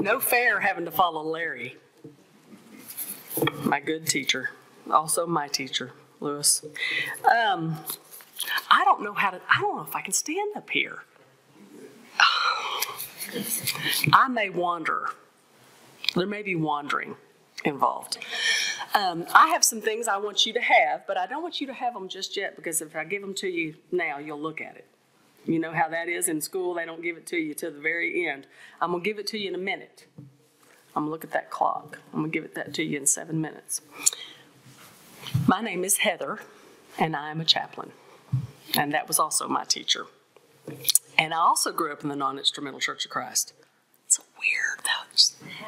No fair having to follow Larry, my good teacher, also my teacher, Lewis. I don't know if I can stand up here. I may wander. There may be wandering involved. I have some things I want you to have, but I don't want you to have them just yet, because if I give them to you now, you'll look at it. You know how that is in school. They don't give it to you till the very end. I'm going to give it to you in a minute. I'm going to look at that clock. I'm going to give that to you in 7 minutes. My name is Heather, and I am a chaplain. And that was also my teacher. And I also grew up in the Non-Instrumental Church of Christ. It's weird, though.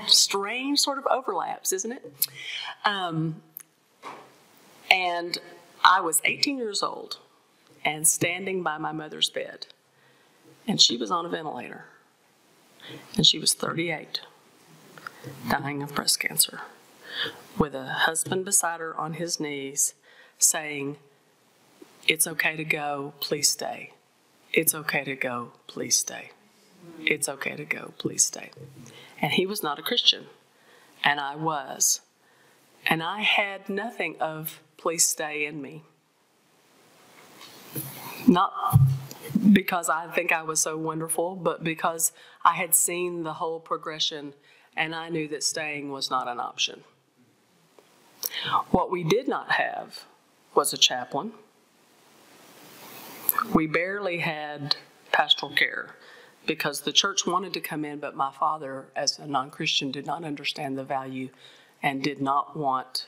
Strange sort of overlaps, isn't it? And I was 18 years old and standing by my mother's bed. And she was on a ventilator. And she was 38, dying of breast cancer, with a husband beside her on his knees saying, "It's okay to go, please stay. It's okay to go, please stay. It's okay to go, please stay." And he was not a Christian, and I was. And I had nothing of please stay in me. Not because I think I was so wonderful, but because I had seen the whole progression, and I knew that staying was not an option. What we did not have was a chaplain. We barely had pastoral care because the church wanted to come in, but my father, as a non-Christian, did not understand the value and did not want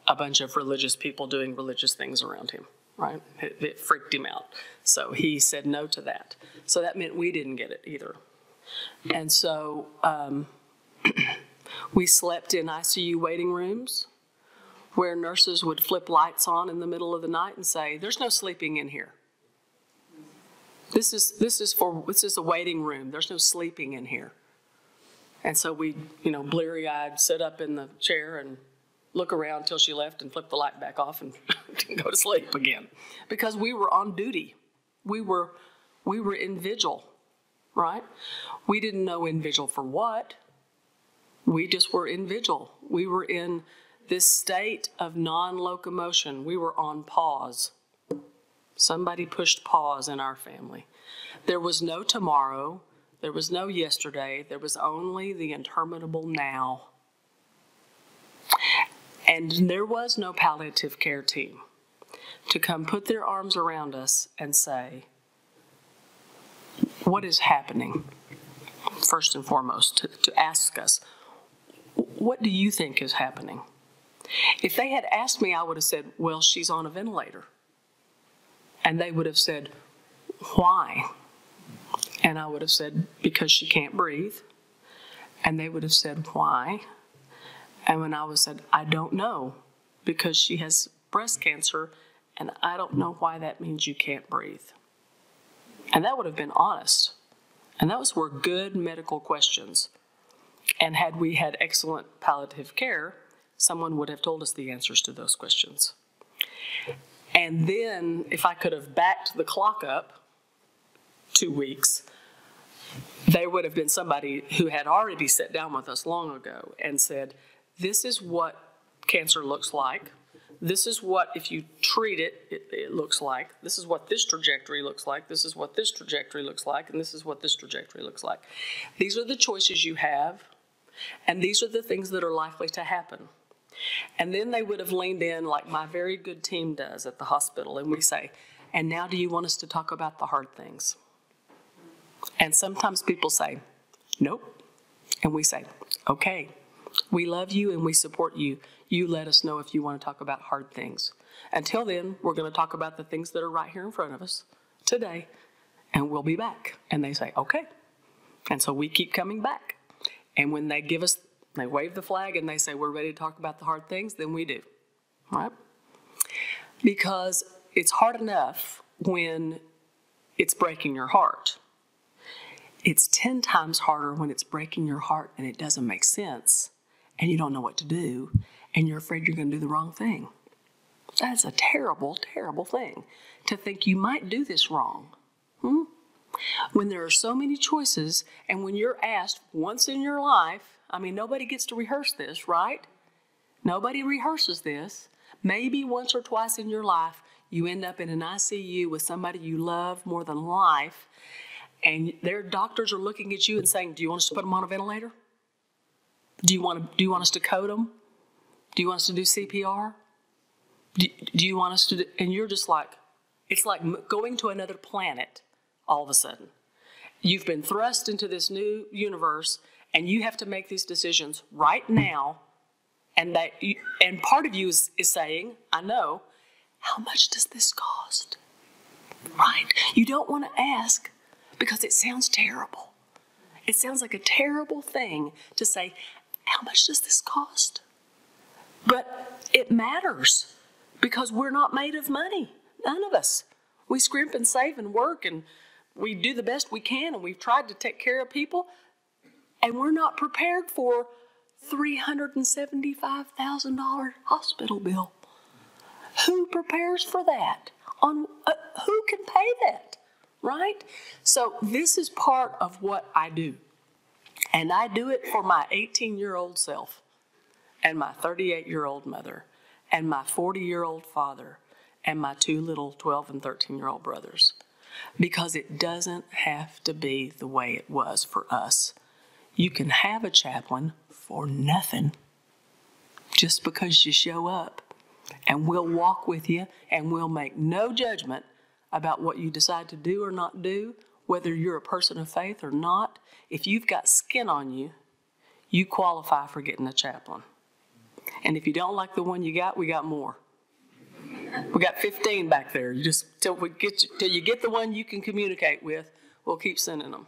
a bunch of religious people doing religious things around him, right? It freaked him out. So he said no to that. So that meant we didn't get it either. And so we slept in ICU waiting rooms where nurses would flip lights on in the middle of the night and say, "There's no sleeping in here. This is a waiting room. There's no sleeping in here." And so we, bleary-eyed, sit up in the chair and look around till she left and flip the light back off and go to sleep again, because we were on duty. We were in vigil, right? We didn't know in vigil for what. We just were in vigil. We were in this state of non-locomotion. We were on pause. Somebody pushed pause in our family. There was no tomorrow. There was no yesterday. There was only the interminable now. And there was no palliative care team to come put their arms around us and say, "What is happening?" First and foremost, to ask us, "What do you think is happening?" If they had asked me, I would have said, "Well, she's on a ventilator." And they would have said, "Why?" And I would have said, "Because she can't breathe." And they would have said, "Why?" And when I was said, "I don't know, because she has breast cancer, and I don't know why that means you can't breathe." And that would have been honest. And those were good medical questions. And had we had excellent palliative care, someone would have told us the answers to those questions. And then, if I could have backed the clock up 2 weeks, there would have been somebody who had already sat down with us long ago and said, "This is what cancer looks like. This is what, if you treat it, it looks like. This is what this trajectory looks like. This is what this trajectory looks like. And this is what this trajectory looks like. These are the choices you have, and these are the things that are likely to happen." And then they would have leaned in like my very good team does at the hospital, and we say, "And now do you want us to talk about the hard things?" And sometimes people say, "Nope." And we say, "Okay, we love you and we support you. You let us know if you want to talk about hard things. Until then, we're going to talk about the things that are right here in front of us today, and we'll be back." And they say, "Okay." And so we keep coming back. And when they wave the flag and they say, "We're ready to talk about the hard things," then we do, right? Because it's hard enough when it's breaking your heart. It's 10 times harder when it's breaking your heart and it doesn't make sense and you don't know what to do and you're afraid you're going to do the wrong thing. That's a terrible, terrible thing, to think you might do this wrong. When there are so many choices, and when you're asked once in your life, I mean, nobody gets to rehearse this, right? Nobody rehearses this. Maybe once or twice in your life, you end up in an ICU with somebody you love more than life, and their doctors are looking at you and saying, do you want us to put them on a ventilator? Do you want us to code them? Do you want us to do CPR? Do you want us to do, and you're just like, it's like going to another planet all of a sudden. You've been thrust into this new universe, and you have to make these decisions right now. And part of you is saying, I know, how much does this cost? Right? You don't want to ask because it sounds terrible. It sounds like a terrible thing to say, how much does this cost? But it matters because we're not made of money. None of us. We scrimp and save and work, and we do the best we can, and we've tried to take care of people, and we're not prepared for $375,000 hospital bill. Who prepares for that? Who can pay that, right? So this is part of what I do. And I do it for my 18-year-old self and my 38-year-old mother and my 40-year-old father and my two little 12 and 13-year-old brothers. Because it doesn't have to be the way it was for us. You can have a chaplain for nothing just because you show up. And we'll walk with you, and we'll make no judgment about what you decide to do or not do, whether you're a person of faith or not. If you've got skin on you, you qualify for getting a chaplain. And if you don't like the one you got, we got more. We got 15 back there. You just till you get the one you can communicate with, we'll keep sending them.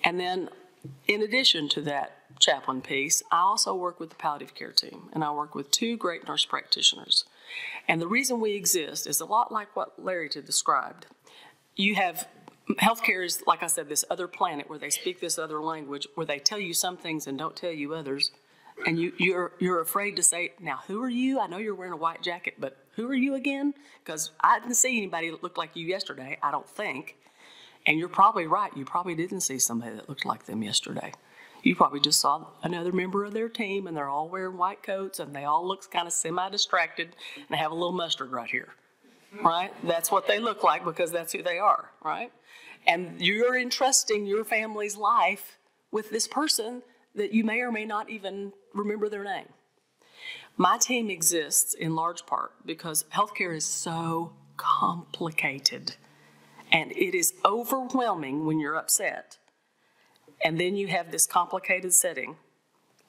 And then, in addition to that chaplain piece, I also work with the palliative care team, and I work with two great nurse practitioners. And the reason we exist is a lot like what Larry described. You have healthcare is, like I said, this other planet where they speak this other language, where they tell you some things and don't tell you others. And you're afraid to say, now, who are you? I know you're wearing a white jacket, but who are you again? Because I didn't see anybody that looked like you yesterday, I don't think. And you're probably right. You probably didn't see somebody that looked like them yesterday. You probably just saw another member of their team, and they're all wearing white coats, and they all look kind of semi-distracted, and they have a little mustard right here, right? That's what they look like because that's who they are, right? And you're entrusting your family's life with this person that you may or may not even remember their name. My team exists in large part because healthcare is so complicated, and it is overwhelming when you're upset. And then you have this complicated setting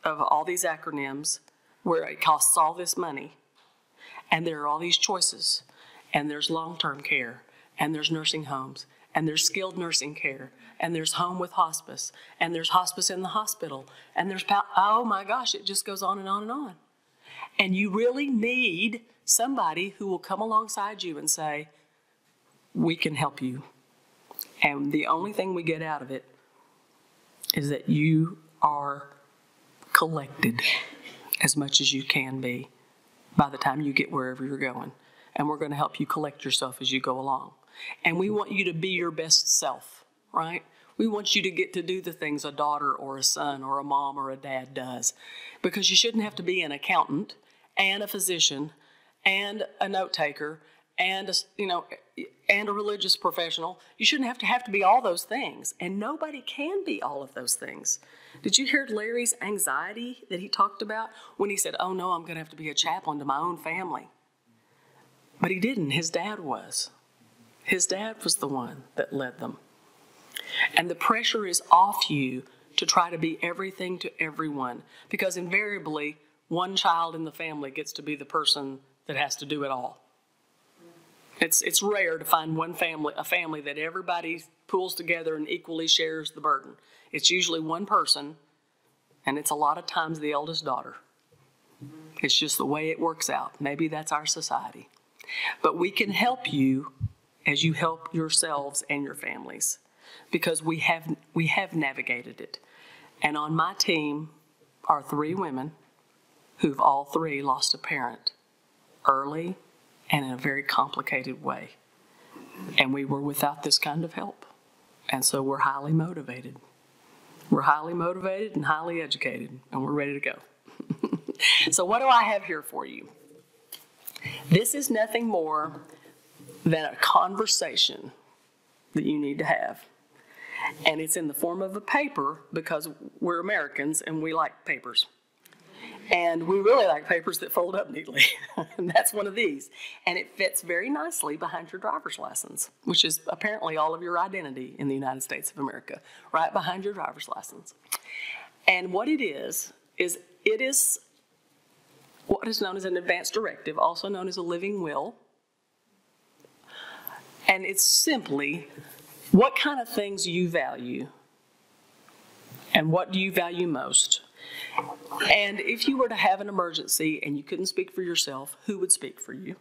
of all these acronyms where it costs all this money, and there are all these choices, and there's long-term care, and there's nursing homes, and there's skilled nursing care, and there's home with hospice, and there's hospice in the hospital, and there's, oh my gosh, it just goes on and on and on. And you really need somebody who will come alongside you and say, we can help you. And the only thing we get out of it is that you are collected as much as you can be by the time you get wherever you're going. And we're going to help you collect yourself as you go along. And we want you to be your best self, right? We want you to get to do the things a daughter or a son or a mom or a dad does. Because you shouldn't have to be an accountant and a physician and a note taker and a religious professional. You shouldn't have to be all those things. And nobody can be all of those things. Did you hear Larry's anxiety that he talked about when he said, oh no, I'm going to have to be a chaplain to my own family? But he didn't. His dad was. His dad was the one that led them. And the pressure is off you to try to be everything to everyone, because invariably one child in the family gets to be the person that has to do it all. It's rare to find a family that everybody pulls together and equally shares the burden. It's usually one person, and it's a lot of times the eldest daughter. It's just the way it works out. Maybe that's our society. But we can help you as you help yourselves and your families, because we have navigated it. And on my team are 3 women who've all 3 lost a parent early and in a very complicated way. And we were without this kind of help. And so we're highly motivated. We're highly motivated and highly educated, and we're ready to go. So what do I have here for you? This is nothing more than a conversation that you need to have. And it's in the form of a paper because we're Americans and we like papers. And we really like papers that fold up neatly. And that's one of these. And it fits very nicely behind your driver's license, which is apparently all of your identity in the United States of America, right behind your driver's license. And what it is it is what is known as an advance directive, also known as a living will. And it's simply what kind of things you value and what do you value most. And if you were to have an emergency and you couldn't speak for yourself, who would speak for you?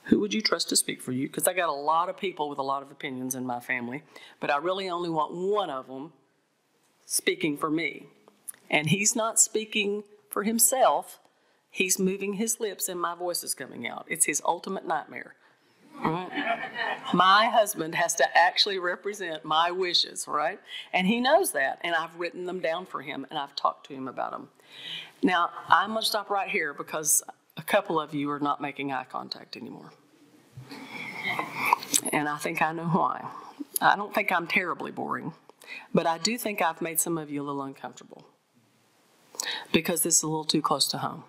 Who would you trust to speak for you? Because I got a lot of people with a lot of opinions in my family, but I really only want one of them speaking for me. And he's not speaking for himself. He's moving his lips and my voice is coming out. It's his ultimate nightmare. Right? My husband has to actually represent my wishes, right? And he knows that, and I've written them down for him, and I've talked to him about them. Now, I'm going to stop right here because a couple of you are not making eye contact anymore. And I think I know why. I don't think I'm terribly boring, but I do think I've made some of you a little uncomfortable because this is a little too close to home.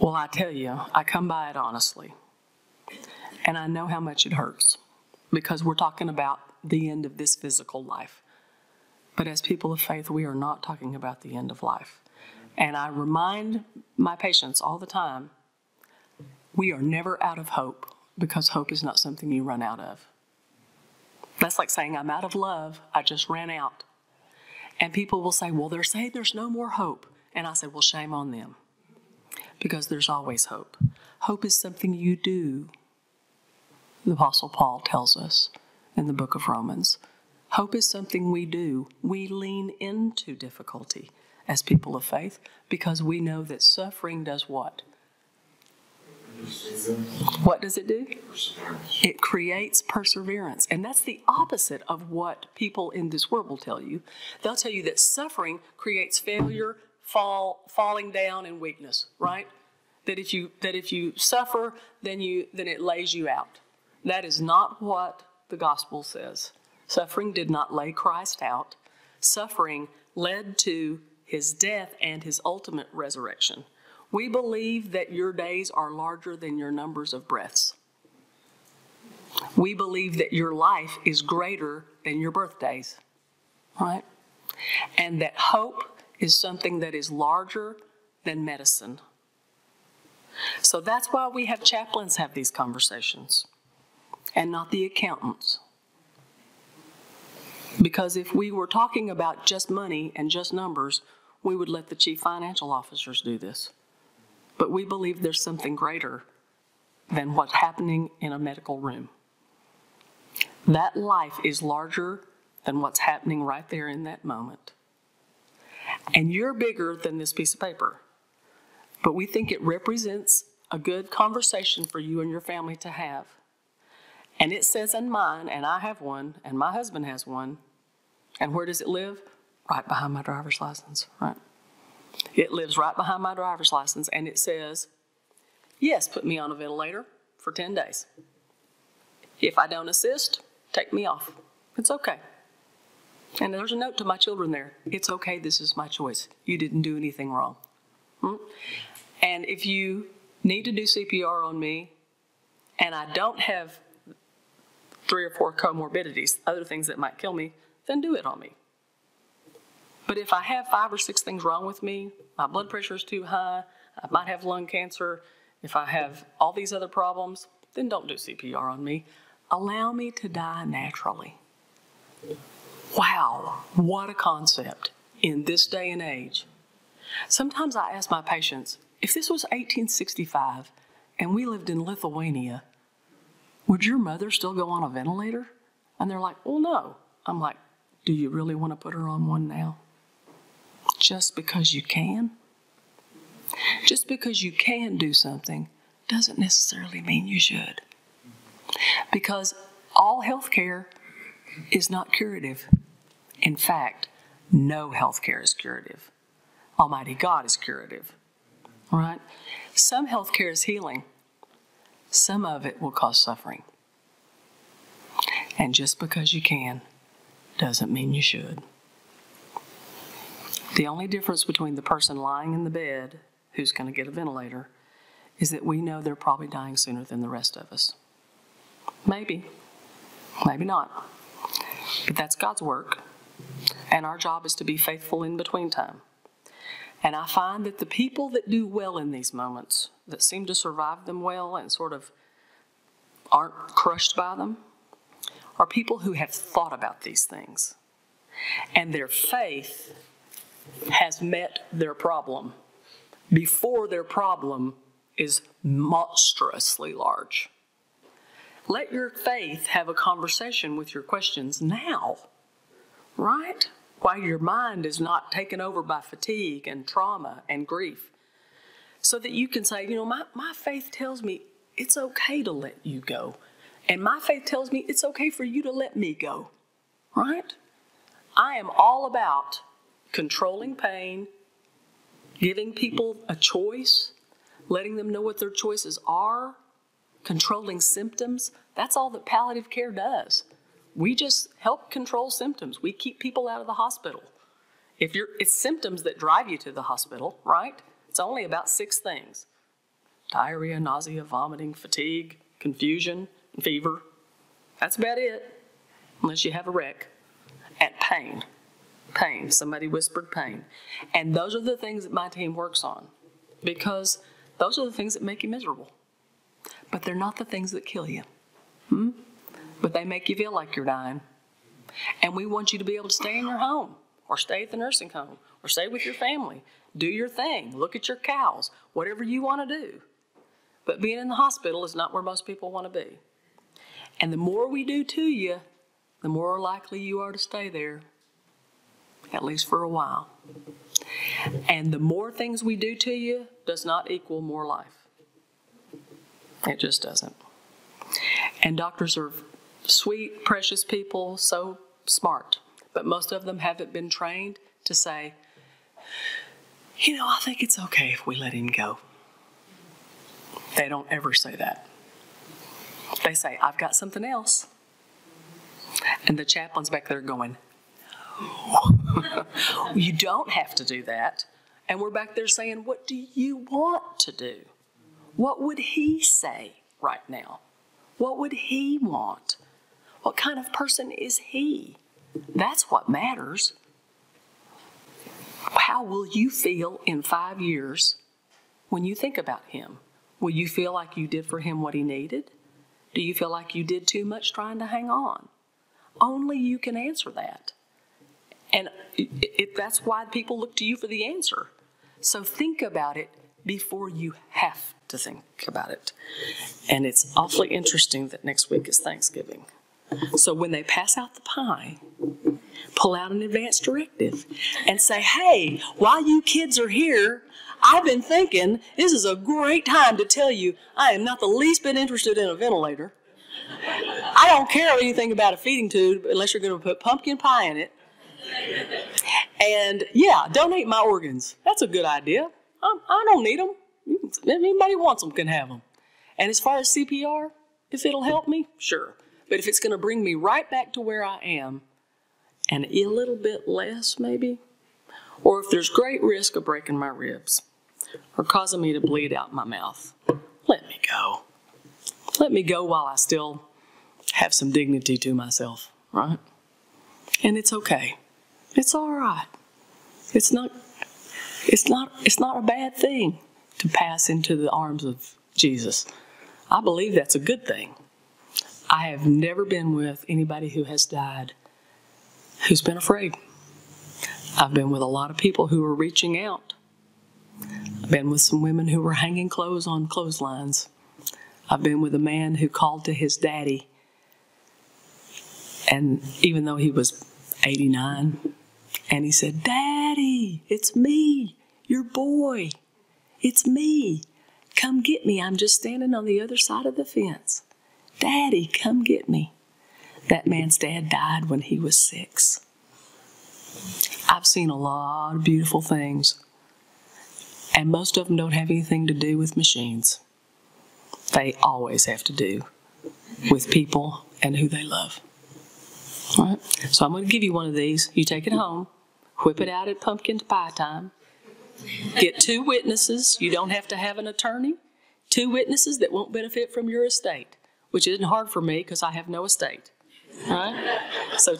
Well, I tell you, I come by it honestly. And I know how much it hurts because we're talking about the end of this physical life. But as people of faith, we are not talking about the end of life. And I remind my patients all the time, we are never out of hope because hope is not something you run out of. That's like saying, I'm out of love, I just ran out. And people will say, well, they're saying there's no more hope. And I say, well, shame on them because there's always hope. Hope is something you do. The Apostle Paul tells us in the book of Romans. Hope is something we do. We lean into difficulty as people of faith because we know that suffering does what? What does it do? Perseverance. It creates perseverance. And that's the opposite of what people in this world will tell you. They'll tell you that suffering creates failure, falling down, and weakness, right? That if you suffer, then it lays you out. That is not what the gospel says. Suffering did not lay Christ out. Suffering led to his death and his ultimate resurrection. We believe that your days are larger than your numbers of breaths. We believe that your life is greater than your birthdays, right? And that hope is something that is larger than medicine. So that's why we have chaplains have these conversations. And not the accountants. Because if we were talking about just money and just numbers, we would let the chief financial officers do this. But we believe there's something greater than what's happening in a medical room. That life is larger than what's happening right there in that moment. And you're bigger than this piece of paper. But we think it represents a good conversation for you and your family to have. And it says in mine, and I have one, and my husband has one. And where does it live? Right behind my driver's license, right? It lives right behind my driver's license, and it says, yes, put me on a ventilator for 10 days. If I don't assist, take me off. It's okay. And there's a note to my children there. It's okay, this is my choice. You didn't do anything wrong. And if you need to do CPR on me, and I don't have 3 or 4 comorbidities, other things that might kill me, then do it on me. But if I have 5 or 6 things wrong with me, my blood pressure is too high, I might have lung cancer, if I have all these other problems, then don't do CPR on me. Allow me to die naturally. Wow, what a concept in this day and age. Sometimes I ask my patients, if this was 1865 and we lived in Lithuania, would your mother still go on a ventilator? And they're like, well, no. I'm like, do you really want to put her on one now? Just because you can? Just because you can do something doesn't necessarily mean you should. Because all health care is not curative. In fact, no healthcare is curative. Almighty God is curative, right? Some healthcare is healing. Some of it will cause suffering. And just because you can doesn't mean you should. The only difference between the person lying in the bed who's going to get a ventilator is that we know they're probably dying sooner than the rest of us. Maybe, maybe not. But that's God's work. And our job is to be faithful in between time. And I find that the people that do well in these moments, that seem to survive them well and sort of aren't crushed by them, are people who have thought about these things. And their faith has met their problem before their problem is monstrously large. Let your faith have a conversation with your questions now, right? While your mind is not taken over by fatigue and trauma and grief. So that you can say, my faith tells me it's okay to let you go. And my faith tells me it's okay for you to let me go, right? I am all about controlling pain, giving people a choice, letting them know what their choices are, controlling symptoms. That's all that palliative care does. We just help control symptoms. We keep people out of the hospital. It's symptoms that drive you to the hospital, right? It's only about 6 things. Diarrhea, nausea, vomiting, fatigue, confusion, and fever. That's about it, unless you have a wreck. And pain. Pain. Somebody whispered pain. And those are the things that my team works on, because those are the things that make you miserable. But they're not the things that kill you. But they make you feel like you're dying. And we want you to be able to stay in your home, or stay at the nursing home, or stay with your family. Do your thing. Look at your cows. Whatever you want to do. But being in the hospital is not where most people want to be. And the more we do to you, the more likely you are to stay there, at least for a while. And the more things we do to you does not equal more life. It just doesn't. And doctors are sweet, precious people, so smart. But most of them haven't been trained to say, I think it's okay if we let him go. They don't ever say that. They say, I've got something else. And the chaplain's back there going, no. You don't have to do that. And we're back there saying, what do you want to do? What would he say right now? What would he want? What kind of person is he? That's what matters. How will you feel in 5 years when you think about him? Will you feel like you did for him what he needed? Do you feel like you did too much trying to hang on? Only you can answer that. And that's why people look to you for the answer. So think about it before you have to think about it. And it's awfully interesting that next week is Thanksgiving. So when they pass out the pie, pull out an advance directive and say, hey, while you kids are here, I've been thinking this is a great time to tell you I am not the least bit interested in a ventilator. I don't care anything about a feeding tube unless you're going to put pumpkin pie in it. And yeah, donate my organs. That's a good idea. I don't need them. If anybody wants them can have them. And as far as CPR, if it'll help me, sure. But if it's going to bring me right back to where I am, and a little bit less maybe, or if there's great risk of breaking my ribs or causing me to bleed out my mouth, let me go. Let me go while I still have some dignity to myself, right? And it's okay. It's all right. It's not a bad thing to pass into the arms of Jesus. I believe that's a good thing. I have never been with anybody who has died who's been afraid. I've been with a lot of people who were reaching out. I've been with some women who were hanging clothes on clotheslines. I've been with a man who called to his daddy, and even though he was 89, and he said, Daddy, it's me, your boy. It's me. Come get me. I'm just standing on the other side of the fence. Daddy, come get me. That man's dad died when he was 6. I've seen a lot of beautiful things, and most of them don't have anything to do with machines. They always have to do with people and who they love. All right? So I'm going to give you one of these. You take it home, whip it out at pumpkin pie time. Get 2 witnesses. You don't have to have an attorney. 2 witnesses that won't benefit from your estate, which isn't hard for me because I have no estate. All right? So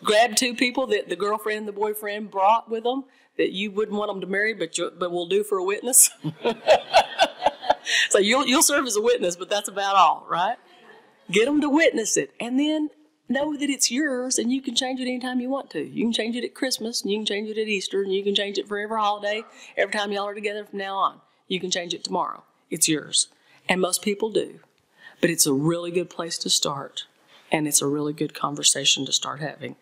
grab 2 people that the girlfriend and the boyfriend brought with them that you wouldn't want them to marry, but will do for a witness. So you'll serve as a witness, but that's about all, right? Get them to witness it, and then know that it's yours, and you can change it anytime you want to. You can change it at Christmas, and you can change it at Easter, and you can change it for every holiday, every time y'all are together from now on. You can change it tomorrow. It's yours. And most people do. But it's a really good place to start, and it's a really good conversation to start having.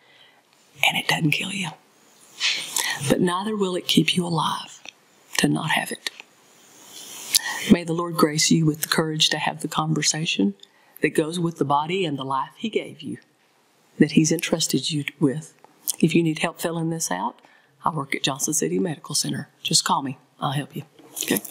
And it doesn't kill you. But neither will it keep you alive to not have it. May the Lord grace you with the courage to have the conversation that goes with the body and the life He gave you, that He's entrusted you with. If you need help filling this out, I work at Johnson City Medical Center. Just call me. I'll help you. Okay?